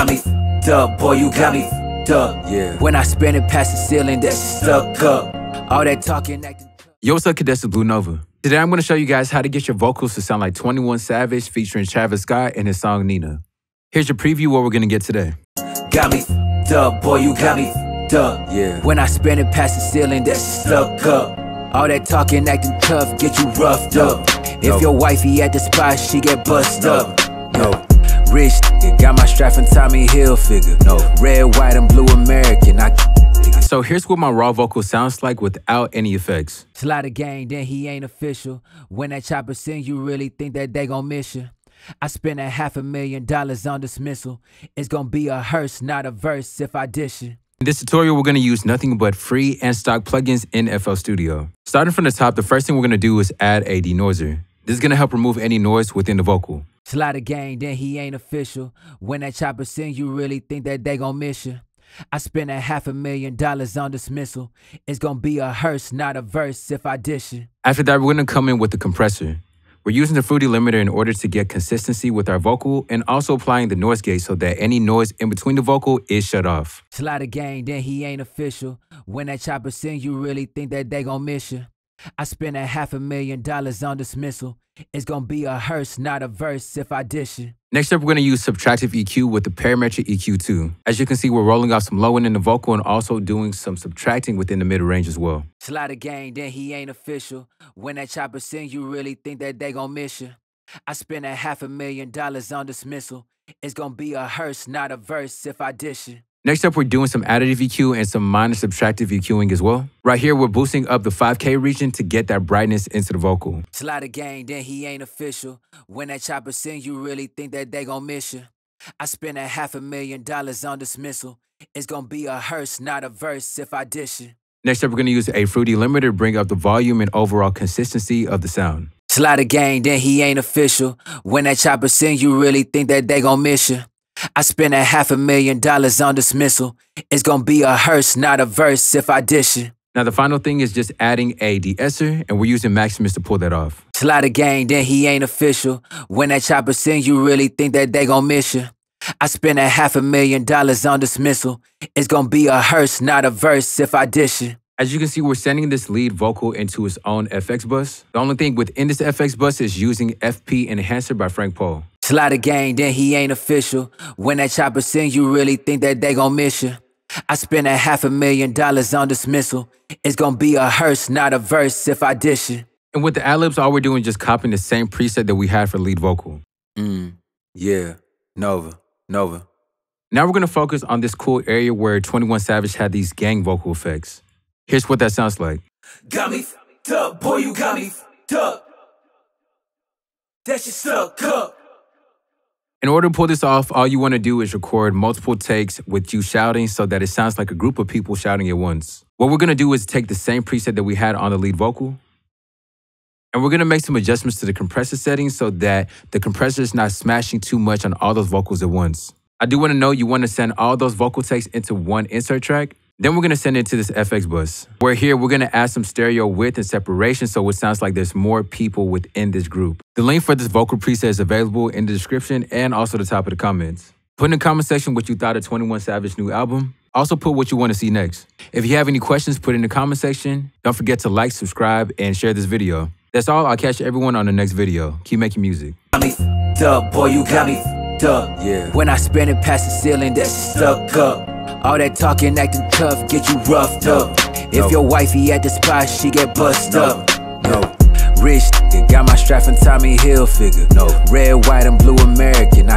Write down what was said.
Got me f***ed up, boy, you got me f***ed up. Yeah. When I spin it past the ceiling, that shit stuck up. All that talking, acting. Yo, what's up, cadets of Blue Nova? Today I'm going to show you guys how to get your vocals to sound like 21 Savage featuring Travis Scott and his song NEE-NAH. Here's your preview of what we're going to get today. Got me f***ed up, boy, you got me f***ed up. Yeah. When I spin it past the ceiling, that shit stuck up. All that talking, acting tough, get you roughed up. If your wifey at the spot, she get bust up. No. Rich nigga, got my strap from Tommy Hilfiger. No. Red, white, and blue American. So here's what my raw vocal sounds like without any effects. Slide a gang, then he ain't official. When that chopper sing, you really think that they gon' miss you. I spent $500,000 on dismissal. It's gonna be a hearse, not a verse if I dish it. In this tutorial, we're going to use nothing but free and stock plugins in FL Studio. Starting from the top, the first thing we're going to do is add a denoiser. This is going to help remove any noise within the vocal. Slide a gang, then he ain't official. When that chopper sing, you really think that they gon' miss you. I spent $500,000 on dismissal. It's gonna be a hearse, not a verse if I dish it. After that, we're going to come in with the compressor. We're using the Fruity limiter in order to get consistency with our vocal and also applying the noise gate so that any noise in between the vocal is shut off. Slide a gang, then he ain't official. When that chopper sing, you really think that they gon' miss you. I spent $500,000 on dismissal. It's gonna be a hearse, not a verse if I dish it. Next up, we're going to use subtractive EQ with the parametric EQ too. As you can see, we're rolling off some low end in the vocal and also doing some subtracting within the middle range as well. Slide a gang, then he ain't official. When that chopper sing, you really think that they gon' miss you. I spent $500,000 on dismissal. It's gonna be a hearse, not a verse if I dish it. Next up, we're doing some additive EQ and some minor subtractive EQing as well. Right here, we're boosting up the 5K region to get that brightness into the vocal. Slide a gang, then he ain't official. When that chopper sing, you really think that they gon' miss you. I spent $500,000 on dismissal. It's gonna be a hearse, not a verse if I dish it. Next up, we're going to use a Fruity limiter to bring up the volume and overall consistency of the sound. Slide a gang, then he ain't official. When that chopper sing, you really think that they gon' miss you. I spent $500,000 on dismissal. It's gonna be a hearse, not a verse if I dish it. Now the final thing is just adding a de-esser, and we're using Maximus to pull that off. Slide a gang, then he ain't official. When that chopper sing, you really think that they gon' miss you. I spent $500,000 on dismissal. It's gonna be a hearse, not a verse if I dish it. As you can see, we're sending this lead vocal into its own FX bus. The only thing within this FX bus is using FP Enhancer by Frank Paul. Slide a gang, then he ain't official. When that chopper sing, you really think that they gon' miss you. I spent $500,000 on dismissal. It's gonna be a hearse, not a verse if I dish it. And with the ad-libs, all we're doing is just copying the same preset that we had for lead vocal. Yeah, Nova. Now we're gonna focus on this cool area where 21 Savage had these gang vocal effects. Here's what that sounds like. Got me f***ed up, boy, you got me f***ed up. That shit stuck up. In order to pull this off, all you want to do is record multiple takes with you shouting so that it sounds like a group of people shouting at once. What we're going to do is take the same preset that we had on the lead vocal, and we're going to make some adjustments to the compressor settings so that the compressor is not smashing too much on all those vocals at once. I do want to note you want to send all those vocal takes into one insert track. Then we're going to send it to this FX bus, where here we're going to add some stereo width and separation so it sounds like there's more people within this group. The link for this vocal preset is available in the description and also the top of the comments. Put in the comment section what you thought of 21 Savage's new album. Also put what you want to see next. If you have any questions, put in the comment section. Don't forget to like, subscribe, and share this video. That's all. I'll catch everyone on the next video. Keep making music. Got me f***ed up, boy, you got me f***ed up. Yeah. When I spin it past the ceiling, that shit stuck up. All that talking, acting tough, get you roughed up. If your wifey at the spot, she get bust up. No. Rich nigga, got my strap from Tommy Hilfiger. No. Red, white, and blue American.